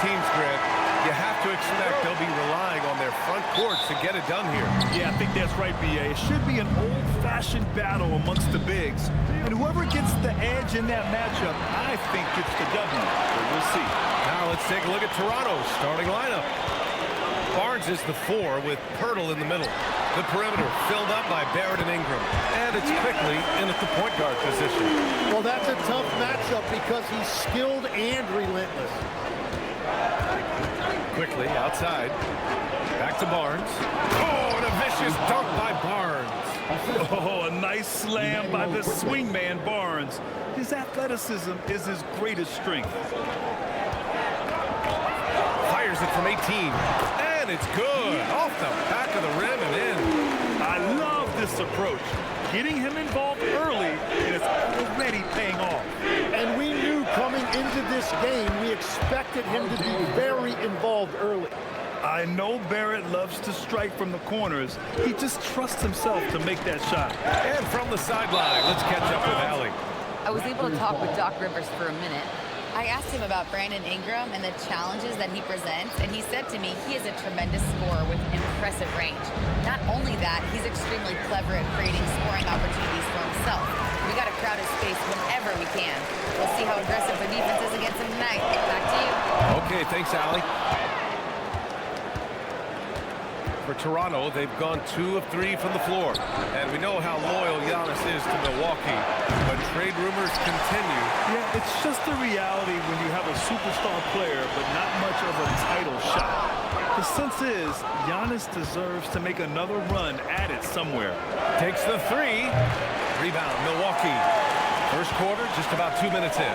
teams, Grant, you have to expect they'll be relying on their front courts to get it done here. Yeah, I think that's right, B.A. It should be an old-fashioned battle amongst the bigs. And whoever gets the edge in that matchup, I think gets the W. But we'll see. Now let's take a look at Toronto's starting lineup. Barnes is the 4 with Pirtle in the middle. The perimeter filled up by Barrett and Ingram. And it's quickly in at the point guard position. Well, that's a tough matchup because he's skilled and relentless. Quickly outside. Back to Barnes. Oh, and a vicious dunk by Barnes. Oh, a nice slam by the swingman Barnes. His athleticism is his greatest strength. Fires it from 18. And it's good. Off the back of the rim and in. I love this approach. Getting him involved early, and it's already paying off. And we knew coming into this game, we expected him to be very involved early. I know Barrett loves to strike from the corners. He just trusts himself to make that shot. And from the sideline, let's catch up with Allie. I was able to talk with Doc Rivers for a minute. I asked him about Brandon Ingram and the challenges that he presents, and he said to me he is a tremendous scorer with impressive range. Not only that, he's extremely clever at creating scoring opportunities for himself. We got to crowd his space whenever we can. We'll see how aggressive the defense is against him tonight. Back to you. Okay, thanks, Allie. For Toronto, they've gone 2 of 3 from the floor. And we know how loyal Giannis is to Milwaukee. But trade rumors continue. Yeah, it's just the reality when you have a superstar player, but not much of a title shot. The sense is, Giannis deserves to make another run at it somewhere. Takes the 3. Rebound, Milwaukee. First quarter, just about 2 minutes in.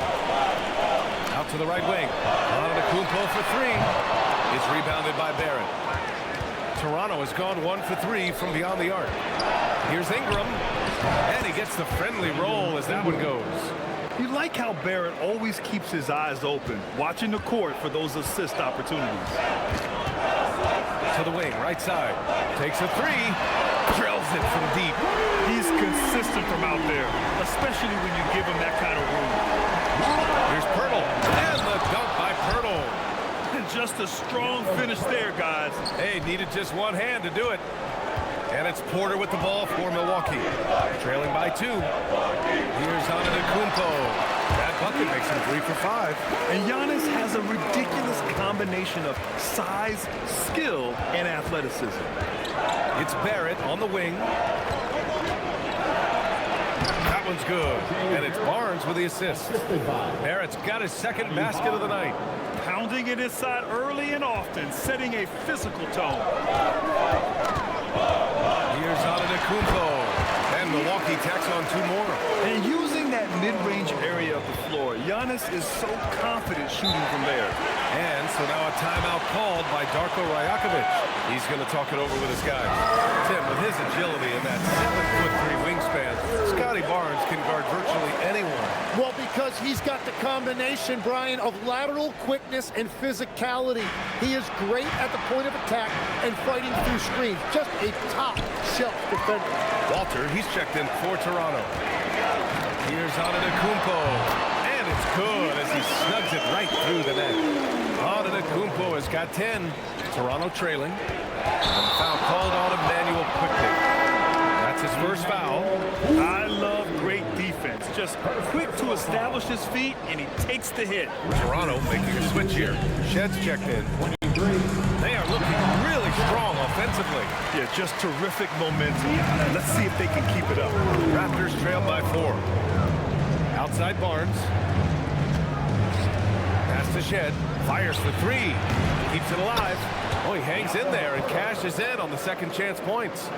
Out to the right wing. Antetokounmpo for 3. It's rebounded by Barrett. Toronto has gone 1 for 3 from beyond the arc. Here's Ingram. And he gets the friendly roll as that one goes. You like how Barrett always keeps his eyes open, watching the court for those assist opportunities. To the wing, right side. Takes a 3. Drills it from deep. He's consistent from out there, especially when you give him that kind of room. Here's Pirtle. And the dunk by Pirtle. Just a strong finish there, guys. Hey, needed just one hand to do it. And it's Porter with the ball for Milwaukee. Trailing by 2. Here's Antetokounmpo. That bucket makes him 3 for 5. And Giannis has a ridiculous combination of size, skill, and athleticism. It's Barrett on the wing. That one's good. And it's Barnes with the assist. Barrett's got his second basket of the night. Pounding it inside early and often, setting a physical tone. Here's Antetokounmpo. And Milwaukee tacks on 2 more. And using that mid-range area of the floor, Giannis is so confident shooting from there. And so now a timeout called by Darko Rajakovic. He's going to talk it over with his guys. Tim, with his agility and that 7'3" wingspan, Scotty Barnes can guard virtually anyone. Well, because he's got the combination, Brian, of lateral quickness and physicality. He is great at the point of attack and fighting through screens. Just a top-shelf defender. Walter, he's checked in for Toronto. Here's Antetokounmpo. And it's good as he snugs it right through the net. Antetokounmpo has got 10. Toronto trailing. And foul called on Emmanuel quickly. That's his first foul. I love great defense. Just quick to establish his feet, and he takes the hit. Toronto making a switch here. Shed's checked in. They are looking really strong offensively. Yeah, just terrific momentum. Let's see if they can keep it up. Raptors trail by 4. Outside Barnes. Pass to Shed. Fires for 3. Keeps it alive. Oh, he hangs in there and cashes in on the second chance points.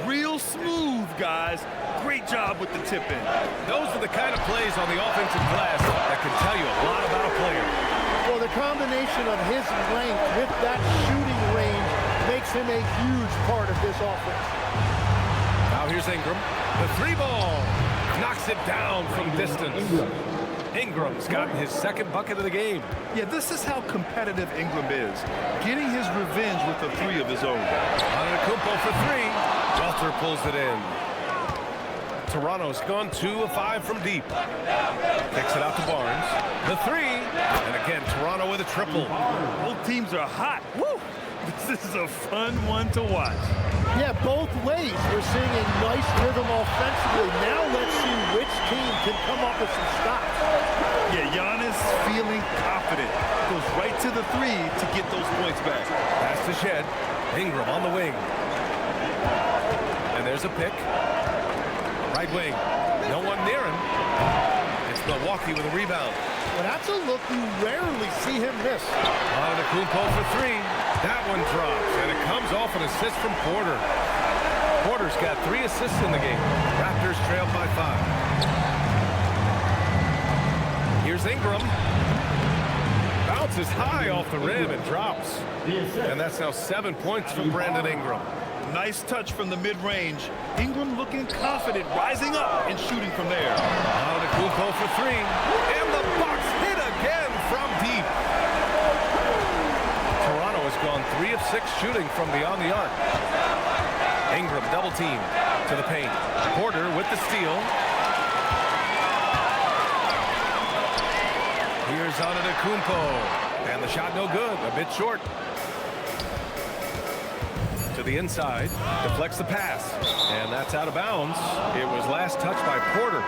Real smooth, guys. Great job with the tip-in. Those are the kind of plays on the offensive glass that can tell you a lot about a player. Well, the combination of his length with that shooting range makes him a huge part of this offense. Now here's Ingram. The 3 ball. Knocks it down from distance. Ingram's gotten his second bucket of the game. Yeah, this is how competitive Ingram is. Getting his revenge with a 3 of his own. Antetokounmpo for 3. Walter pulls it in. Toronto's gone 2 of 5 from deep. Kicks it out to Barnes. The 3. And again, Toronto with a triple. Both teams are hot. Woo! This is a fun one to watch. Yeah, both ways. We're seeing a nice rhythm offensively. Now let's see which team can come up with some stops. Yeah, Giannis feeling confident. Goes right to the three to get those points back. Pass to Shed. Ingram on the wing. And there's a pick. Right wing. No one near him. It's Milwaukee with a rebound. Well, that's a look you rarely see him miss. Antetokounmpo for three. That one drops, and it comes off an assist from Porter. Porter's got 3 assists in the game. Raptors trail by 5. Here's Ingram. Bounces high off the rim and drops. And that's now 7 points for Brandon Ingram. Nice touch from the mid-range. Ingram looking confident, rising up and shooting from there. Antetokounmpo for three. And the Bucks hit again from deep. Toronto has gone 3 of 6 shooting from beyond the arc. Ingram double team to the paint. Porter with the steal. Here's Antetokounmpo. And the shot no good, a bit short. To the inside, deflects the pass, and that's out of bounds. It was last touched by Porter.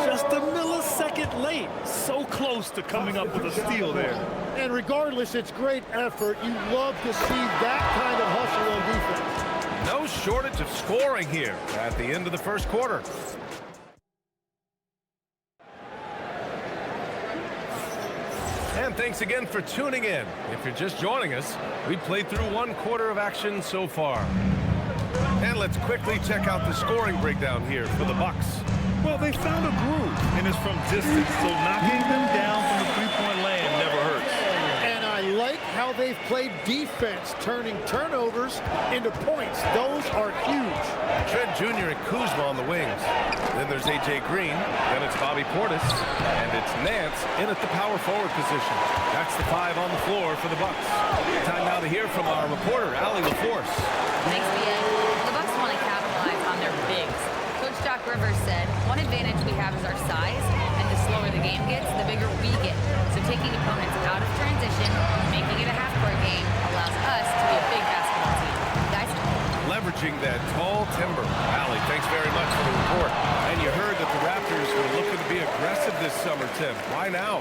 Just a millisecond late. So close to coming up with a steal there. And regardless, it's great effort. You love to see that kind of hustle on defense. No shortage of scoring here at the end of the first quarter. And thanks again for tuning in. If you're just joining us, we played through 1 quarter of action so far. And let's quickly check out the scoring breakdown here for the Bucks. Well, they found a groove, and it's from distance, so knocking them down from the three-point land never hurts. And I like how they've played defense, turning turnovers into points. Those are huge. Trent Jr. and Kuzma on the wings. Then there's A.J. Green. Then it's Bobby Portis. And it's Nance in at the power forward position. That's the 5 on the floor for the Bucks. Time now to hear from our reporter, Allie LaForce. Thanks, BA. The Bucks want to capitalize on their bigs. Coach Doc Rivers said, one advantage we have is our size, and the slower the game gets, the bigger we get. So taking opponents out of transition, making it a half-court game, allows us to be a big basketball team. Guys? Leveraging that tall timber. Allie, thanks very much for the report. And you heard that the Raptors were looking to be aggressive this summer, Tim. Why now?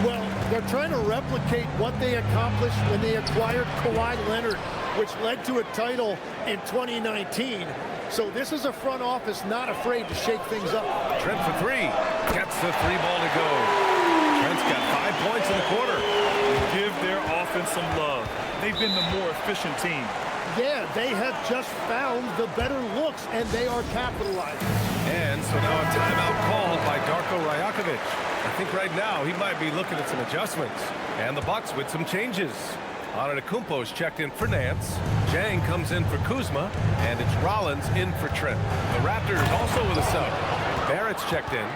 Well, they're trying to replicate what they accomplished when they acquired Kawhi Leonard, which led to a title in 2019. So this is a front office not afraid to shake things up. Trent for three. Gets the 3 ball to go. Trent's got 5 points in the quarter. Give their offense some love. They've been the more efficient team. Yeah, they have just found the better looks, and they are capitalizing. And so now a timeout called by Darko Rajakovic. I think right now he might be looking at some adjustments. And the Bucks with some changes. Antetokounmpo's checked in for Nance. Jang comes in for Kuzma. And it's Rollins in for Trent. The Raptors also with a sub. Barrett's checked in.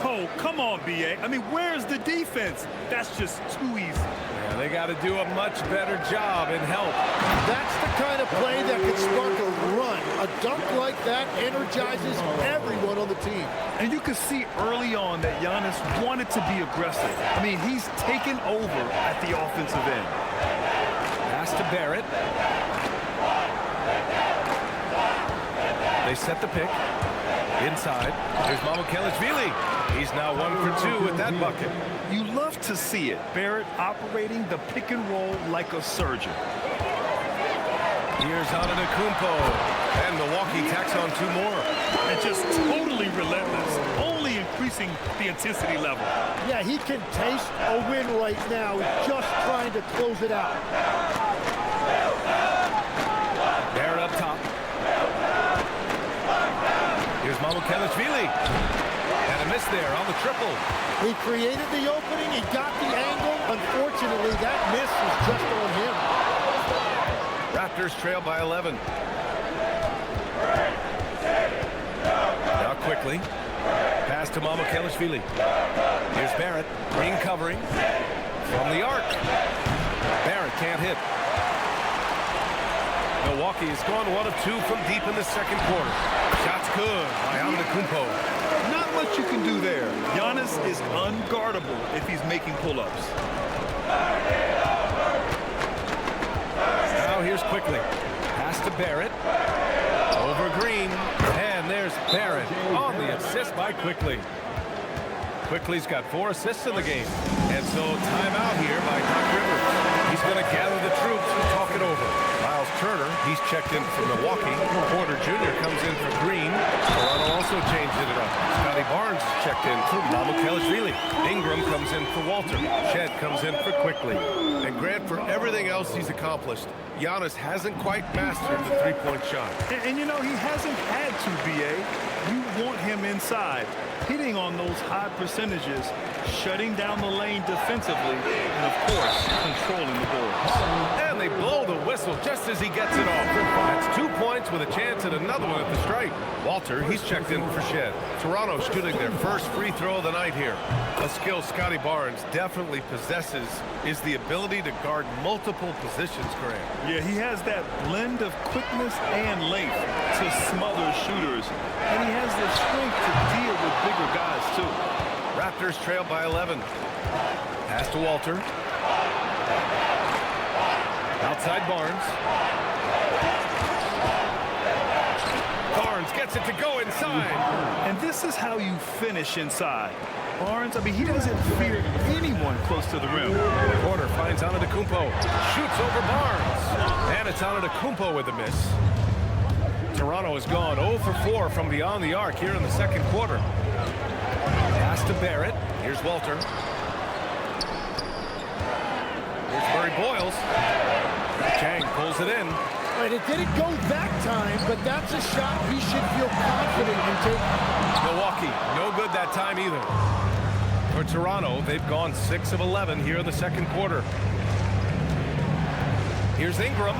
Oh, come on, B.A. I mean, where's the defense? That's just too easy. Yeah, they got to do a much better job in help. That's the kind of play that could spark a run. A dunk like that energizes everyone on the team. And you could see early on that Giannis wanted to be aggressive. I mean, he's taken over at the offensive end. Pass to Barrett. They set the pick. Inside. Here's Mamukelashvili. He's now 1 for 2 with that bucket. You love to see it. Barrett operating the pick and roll like a surgeon. Here's Antetokounmpo. And Milwaukee tacks on 2 more. And just totally relentless, only increasing the intensity level. Yeah, he can taste a win right now. He's just trying to close it out. Barrett up top. Here's Mamukelashvili. And a miss there on the triple. He created the opening. He got the angle. Unfortunately, that miss is just on him. Raptors trail by 11. Now quickly. Pass to Mamukelashvili. Here's Barrett. Green covering. From the arc. Barrett can't hit. Milwaukee has gone 1 of 2 from deep in the second quarter. Shots good by Antetokounmpo. Not much you can do there. Giannis is unguardable if he's making pull-ups. Now here's Quickly. Pass to Barrett. Over Green. And there's Barrett on the assist by Quickly. Quickly's got 4 assists in the game. And so timeout here by Doc Rivers. He's going to gather the troops and talk it over. Miles Turner, he's checked in for Milwaukee. Porter Jr. comes in for Green. Toronto also changed it up. Scotty Barnes checked in for Mamukelashvili. Ingram comes in for Walter. Shed comes in for Quickly. And Grant, for everything else he's accomplished, Giannis hasn't quite mastered the three-point shot. And you know, he hasn't had to, B.A. You want him inside, hitting on those high percentages, shutting down the lane defensively, and, of course, controlling the boards. And they blow the whistle just as he gets it off. That's 2 points with a chance at another one at the stripe. Walter, he's checked in for Shed. Toronto shooting their first free throw of the night here. A skill Scotty Barnes definitely possesses is the ability to guard multiple positions, Grant. Yeah, he has that blend of quickness and length to smother shooters, and he has the strength to deal with bigger guys, too. Raptors trail by 11. Pass to Walter. Outside Barnes. Barnes gets it to go inside. And this is how you finish inside. Barnes, I mean, he doesn't fear anyone close to the rim. Porter finds Antetokounmpo. Shoots over Barnes. And it's Antetokounmpo with a miss. Toronto has gone 0 for 4 from beyond the arc here in the second quarter. Pass to Barrett. Here's Walter. Here's Murray Boyles. Chang pulls it in. And it didn't go that time, but that's a shot he should feel confident in taking. Milwaukee, no good that time either. For Toronto, they've gone 6 of 11 here in the second quarter. Here's Ingram.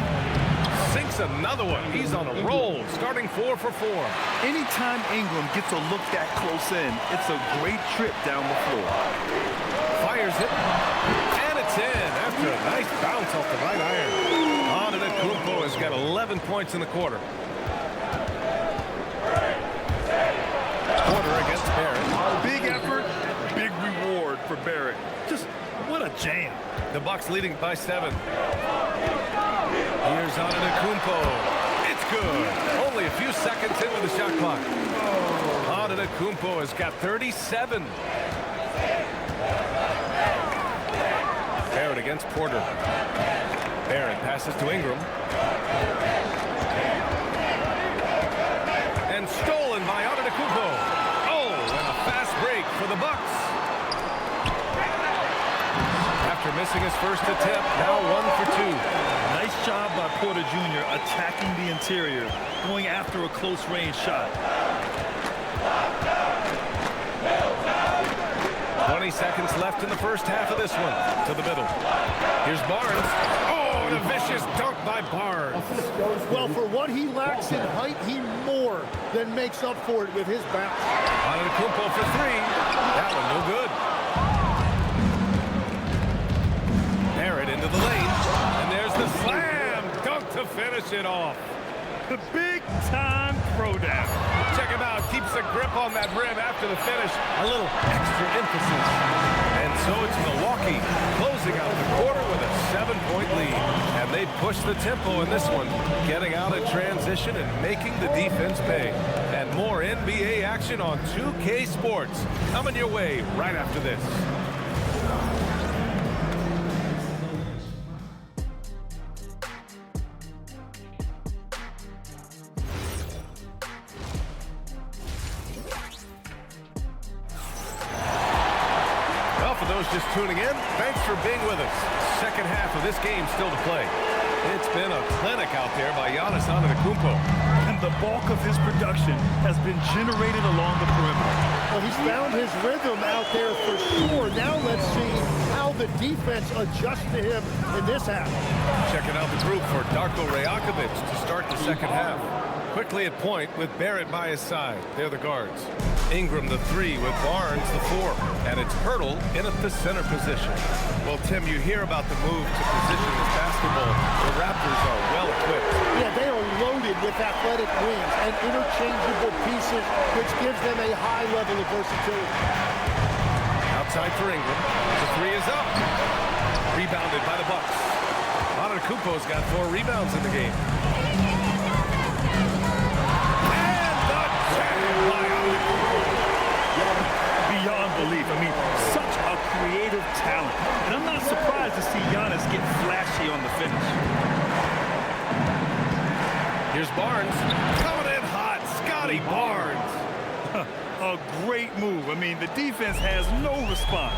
Sinks another one. He's on a roll, starting 4 for 4. Anytime Ingram gets a look that close in, it's a great trip down the floor. Fires it. And it's in after a nice bounce off the right iron. Antetokounmpo has got 11 points in the quarter. Porter against Barrett. Big effort, big reward for Barrett. Just what a jam. The Bucks leading by 7. Here's Antetokounmpo. It's good. Only a few seconds into the shot clock. Antetokounmpo has got 37. Barrett against Porter. Barrett passes to Ingram. And stolen by Antetokounmpo. Oh, and a fast break for the Bucks. After missing his first attempt, now 1 for 2. Nice job by Porter Jr. attacking the interior, going after a close-range shot. 20 seconds left in the first half of this one. To the middle. Here's Barnes. Oh, and a vicious dunk by Barnes. Well, for what he lacks in height, he more than makes up for it with his bounce. Antetokounmpo for 3. That one no good. Barrett into the lane. And there's the slam dunk to finish it off. The big-time throwdown. Check him out. Keeps a grip on that rim after the finish. A little extra emphasis. And so it's Milwaukee closing out the quarter with a 7-point lead. And they push the tempo in this one, getting out of transition and making the defense pay. And more NBA action on 2K Sports coming your way right after this. Just tuning in, thanks for being with us. Second half of this game still to play. It's been a clinic out there by Giannis Antetokounmpo. And the bulk of his production has been generated along the perimeter. Well, he's found his rhythm out there for sure. Now let's see how the defense adjusts to him in this half. Checking out the group for Darko Rajakovic to start the second half. Quickly at point with Barrett by his side. They're the guards. Ingram the 3 with Barnes the 4. And it's Hurdle in at the center position. Well, Tim, you hear about the move to position this basketball. The Raptors are well equipped. Yeah, they are loaded loaded with athletic wings and interchangeable pieces, which gives them a high level of versatility. Outside for Ingram. The three is up. Rebounded by the Bucks. Antetokounmpo's got 4 rebounds in the game. And the jam by Antetokounmpo. Beyond belief. I mean, such a creative talent. And I'm not surprised to see Giannis get flashy on the finish. Here's Barnes. Coming in hot. Scotty Barnes. A great move. I mean, the defense has no response.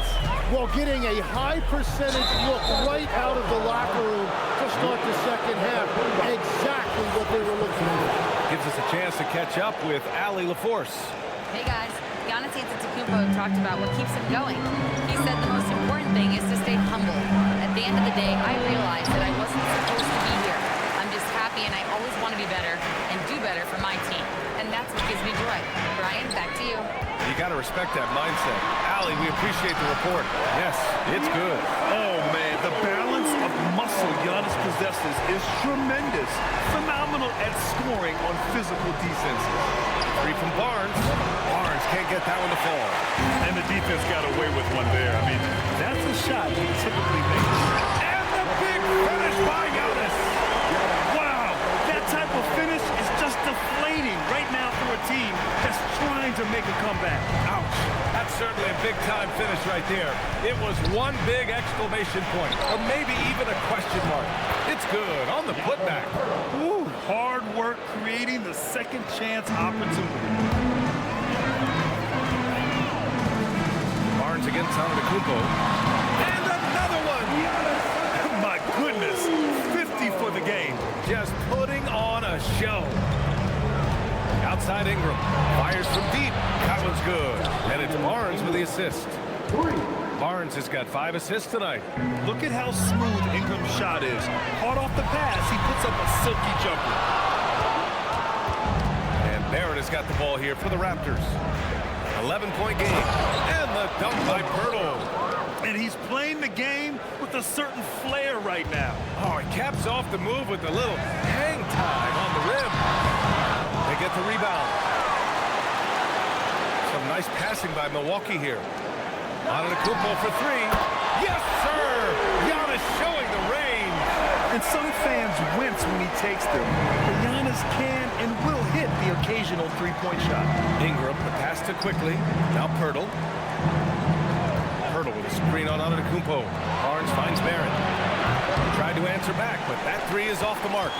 While getting a high percentage look right out of the locker room to start the second half. Exactly what they were looking for. Gives us a chance to catch up with Allie LaForce. Hey guys, Giannis Antetokounmpo talked about what keeps him going. He said the most important thing is to stay humble. At the end of the day, I realized that I wasn't supposed to be here. I'm just happy and I always want to be better and do better for my team. And that's what gives me joy. Brian, back to you. You got to respect that mindset. Allie, we appreciate the report. Yes, it's good. Oh, man, the balance of muscle Giannis possesses is tremendous. Phenomenal at scoring on physical defenses. Three from Barnes. Barnes can't get that one to fall. And the defense got away with one there. I mean, that's a shot he typically makes. And the big finish by Giannis. Wow, that type of finish is just deflating right now for a team that's trying to make a comeback. Ouch. That's certainly a big-time finish right there. It was one big exclamation point, or maybe even a question mark. It's good on the putback. Woo, hard work creating the second chance opportunity. Barnes against Antetokounmpo. And another one. My goodness, 50 for the game. Just putting on a show. Outside Ingram. Fires from deep. That one's good. And it's Barnes with the assist. Barnes has got 5 assists tonight. Look at how smooth Ingram's shot is. Hard off the pass, he puts up a silky jumper. And Barrett has got the ball here for the Raptors. 11-point game. And the dunk by Pirtle. And he's playing the game with a certain flair right now. Oh, he caps off the move with a little hang time on the rim. They get the rebound. Some nice passing by Milwaukee here. Antetokounmpo for 3. Yes, sir! Giannis showing the range. And some fans wince when he takes them. But Giannis can and will hit the occasional three-point shot. Ingram, the pass to quickly. Now Pirtle. Pirtle with a screen on Antetokounmpo. Barnes finds Barrett. Tried to answer back, but that 3 is off the mark.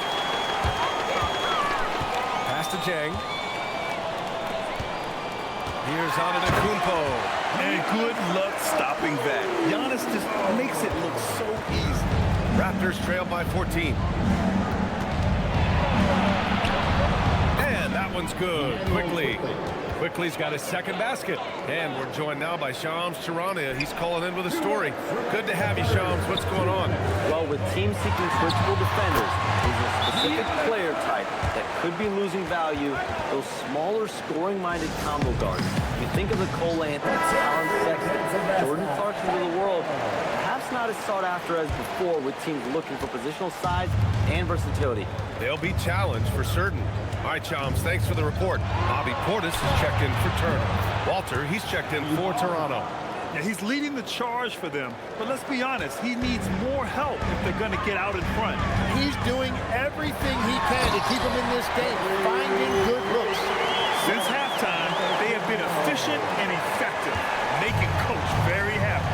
Pass to Jang. Here's Antetokounmpo. And good luck stopping that. Giannis just makes it look so easy. Raptors trail by 14. And that one's good. Quickly's got his second basket. And we're joined now by Shams Charania. He's calling in with a story. Good to have you, Shams. What's going on? Well, with teams seeking switchable defenders, there's a specific player type that could be losing value, those smaller scoring-minded combo guards. You think of the Cole Anthony, Alan Sexton, Jordan Clarkson of the world, perhaps not as sought after as before with teams looking for positional size and versatility. They'll be challenged for certain. All right, Shams, thanks for the report. Bobby Portis has checked in for Turner. Walter, he's checked in for Toronto. Yeah, he's leading the charge for them. But let's be honest, he needs more help if they're going to get out in front. He's doing everything he can to keep them in this game, finding good looks. Since halftime, they have been efficient and effective, making Coach very happy.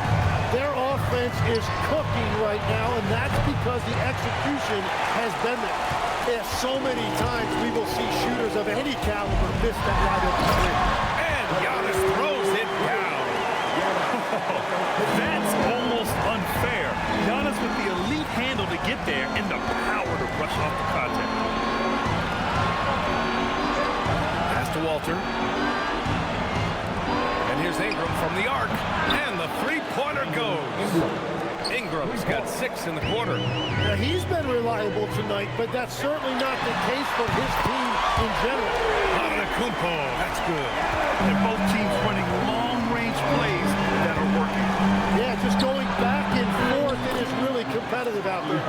Their offense is cooking right now, and that's because the execution has been there. Yes, so many times we will see shooters of any caliber miss that wide open three. And Giannis throws it down. That's almost unfair. Giannis with the elite handle to get there and the power to rush off the contact. Pass to Walter. And here's Ingram from the arc. And the three-pointer goes. Ingram's got 6 in the quarter. Now, he's been reliable tonight, but that's certainly not the case for his team in general. Antetokounmpo, that's good. And both teams running long-range plays that are working. Yeah, just going back and forth, it is really competitive out there.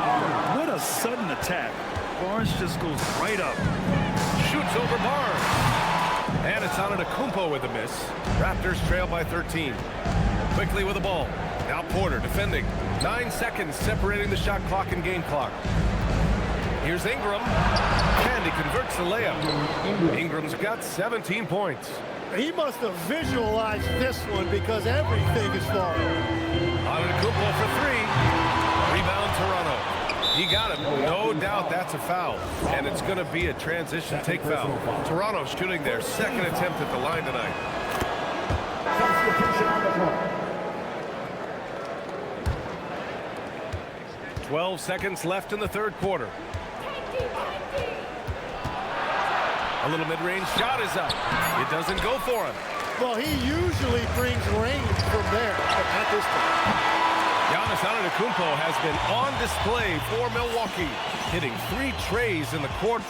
What a sudden attack. Barnes just goes right up. Shoots over Barnes. And it's on Antetokounmpo with a miss. Raptors trail by 13. Quickly with the ball. Now Porter defending. 9 seconds separating the shot clock and game clock. Here's Ingram. And he converts the layup. Ingram's got 17 points. He must have visualized this one because everything is falling. Antetokounmpo for 3. Rebound Toronto. He got him. No doubt that's a foul. And it's going to be a transition take foul. Toronto shooting their second attempt at the line tonight. 12 seconds left in the third quarter. A little mid-range shot is up. It doesn't go for him. Well, he usually brings range from there, but not this time. Giannis Antetokounmpo has been on display for Milwaukee, hitting 3 trays in the court.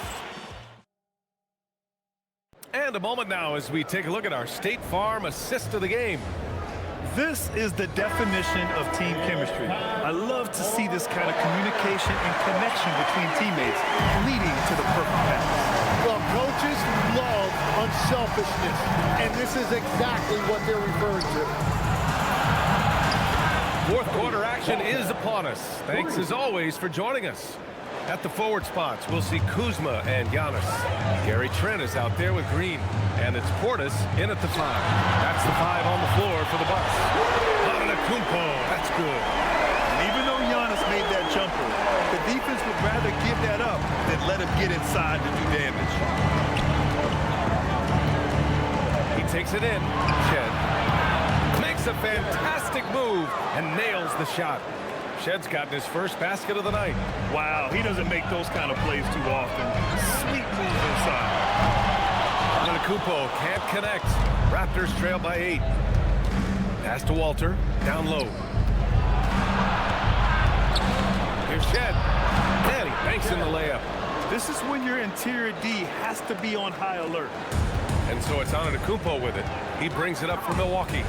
And a moment now as we take a look at our State Farm assist of the game. This is the definition of team chemistry. I love to see this kind of communication and connection between teammates leading to the perfect pass. Well, coaches love unselfishness, and this is exactly what they're referring to. Fourth quarter action is upon us. Thanks as always for joining us. At the forward spots, we'll see Kuzma and Giannis. Gary Trent is out there with Green, and it's Portis in at the 5. That's the 5 on the floor for the Bucks. Antetokounmpo, that's good. And even though Giannis made that jumper, the defense would rather give that up than let him get inside to do damage. He takes it in. Shed makes a fantastic move and nails the shot. Shed's gotten his first basket of the night. Wow, he doesn't make those kind of plays too often. Sweet moves inside. Antetokounmpo can't connect. Raptors trail by 8. Pass to Walter, down low. Here's Shed. And he banks in the layup. This is when your interior D has to be on high alert. And so it's Antetokounmpo with it. He brings it up for Milwaukee.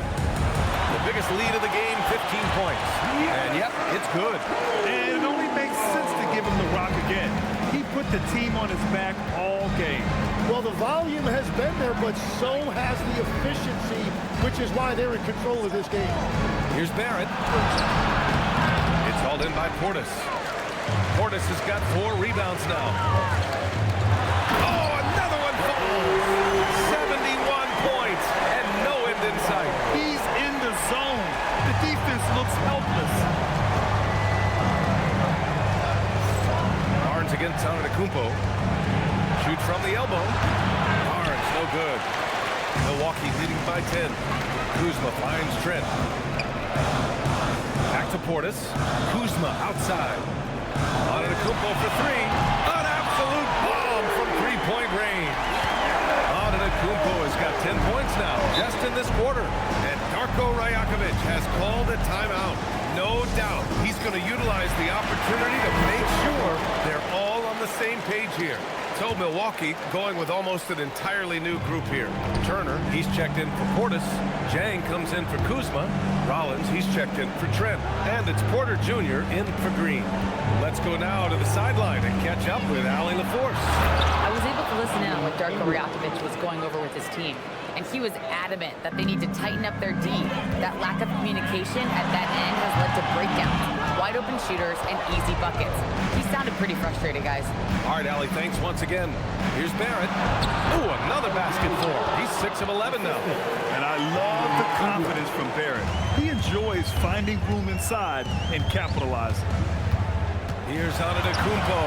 The biggest lead of the game, 15 points. And yep, it's good. And it only makes sense to give him the rock again. He put the team on his back all game. Well, the volume has been there, but so has the efficiency, which is why they're in control of this game. Here's Barrett. It's hauled in by Portis. Portis has got 4 rebounds now. Oh, another one falls. 71 points and no end in sight. He's in the zone. The defense looks helpless. Barnes against Antetokounmpo. Shoot from the elbow. Barnes, no good. Milwaukee leading by 10. Kuzma finds Trent. Back to Portis. Kuzma outside. Antetokounmpo for 3. An absolute bomb from 3-point range. Antetokounmpo has got 10 points now, just in this quarter. And Darko Rajakovic has called a timeout. No doubt he's going to utilize the opportunity to make sure they're all on the same page here. So Milwaukee going with almost an entirely new group here. Turner, he's checked in for Portis. Jang comes in for Kuzma. Rollins, he's checked in for Trent. And it's Porter Jr. in for Green. Let's go now to the sideline and catch up with Allie LaForce. I was able to listen in on what Darko Rajakovic was going over with his team, and he was adamant that they need to tighten up their D. That lack of communication at that end has led to breakdowns, wide open shooters, and easy buckets. He sounded pretty frustrated, guys. All right, Allie, thanks once again. Here's Barrett. Ooh, another basket for him. He's 6 of 11 now. And I love the confidence from Barrett. He enjoys finding room inside and capitalizing. Here's Antetokounmpo.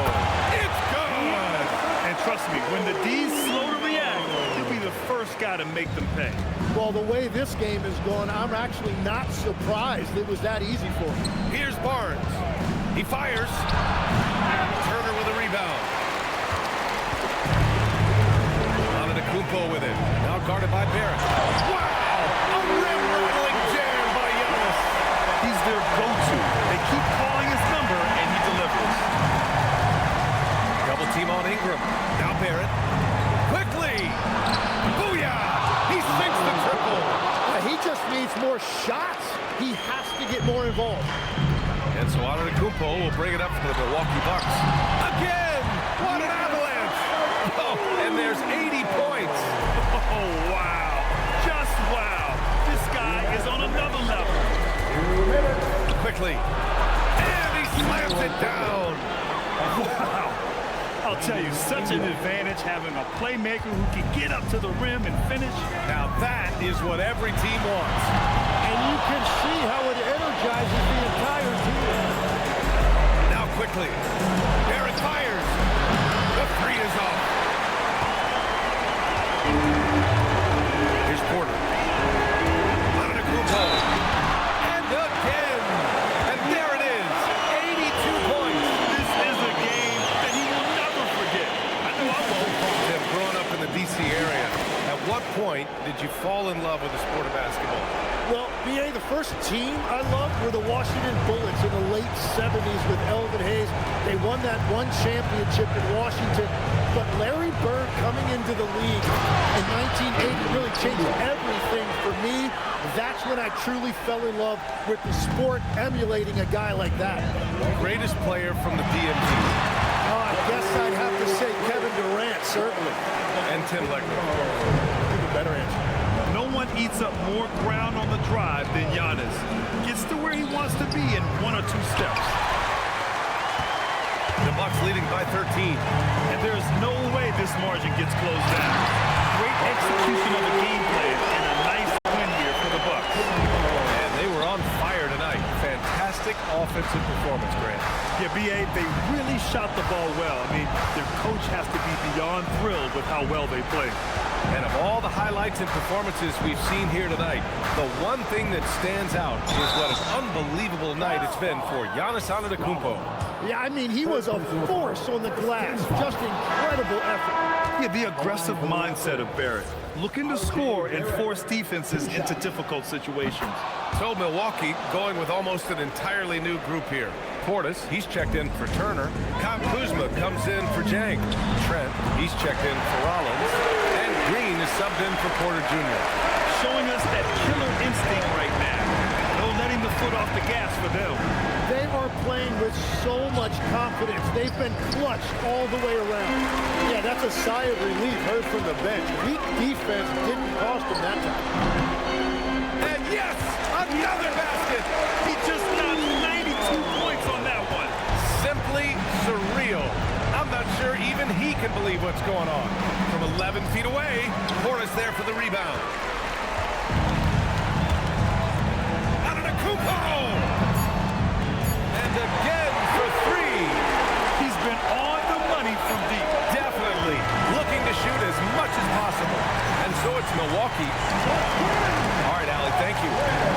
It's good! And trust me, when the D's slow to react, he'll be the first guy to make them pay. Well, the way this game is going, I'm actually not surprised it was that easy for him. Here's Barnes. He fires. Turner with a rebound. Antetokounmpo with it. Now guarded by Barrett. Wow! A rim-rattling jam by Giannis. He's their go-to. They keep calling his number, and he delivers. Double team on Ingram. Now Barrett. Quickly! Booyah! He sinks the triple. He just needs more shots. He has to get more involved. And so Antetokounmpo will bring it up for the Milwaukee Bucks. Again! tell you, such an advantage having a playmaker who can get up to the rim and finish. Now that is what every team wants. And you can see how it energizes the entire team. Now quickly, Barrett fires. The three is off. Here's Porter. Antetokounmpo. And again. And there it is. 82 points. This is a game that he will never forget. I know I won't. Tim, growing up in the D.C. area, at what point did you fall in love with the sport of basketball? Well, BA, the first team I loved were the Washington Bullets in the late 70s with Elvin Hayes. They won that one championship in Washington. But Larry Bird coming into the league in 1980 really changed everything for me. That's when I truly fell in love with the sport, emulating a guy like that. Greatest player from the DMV. Oh, I guess I'd have to say Kevin Durant, certainly. And Tim Legler. Give a better answer. No one eats up more ground on the drive than Giannis. Gets to where he wants to be in 1 or 2 steps. The Bucks leading by 13. And there's no way this margin gets closed down. Great execution of the game plan and a nice win here for the Bucks. And they were on fire tonight. Fantastic offensive performance, Grant. Yeah, B.A., they really shot the ball well. I mean, their coach has to be beyond thrilled with how well they played. And of all the highlights and performances we've seen here tonight, the one thing that stands out is what an unbelievable night it's been for Giannis Antetokounmpo. Yeah, I mean, he was a force on the glass. Just incredible effort. Yeah, the aggressive mindset of Barrett. Looking to score and force defenses into difficult situations. So Milwaukee going with almost an entirely new group here. Portis, he's checked in for Turner. Kyle Kuzma comes in for Jang. Trent, he's checked in for Rollins. And Green is subbed in for Porter Jr. Showing us that killer instinct right now. No letting the foot off the gas for them. They are playing with so much confidence. They've been clutched all the way around. Yeah, that's a sigh of relief heard from the bench. Weak defense didn't cost them that time. And yes, another basket. He just got 92 points on that one. Simply surreal. I'm not sure even he can believe what's going on. From 11 feet away, Portis there for the rebound. Antetokounmpo! And again for three. He's been on the money from deep. Definitely looking to shoot as much as possible. And so it's Milwaukee. All right, Allie, thank you.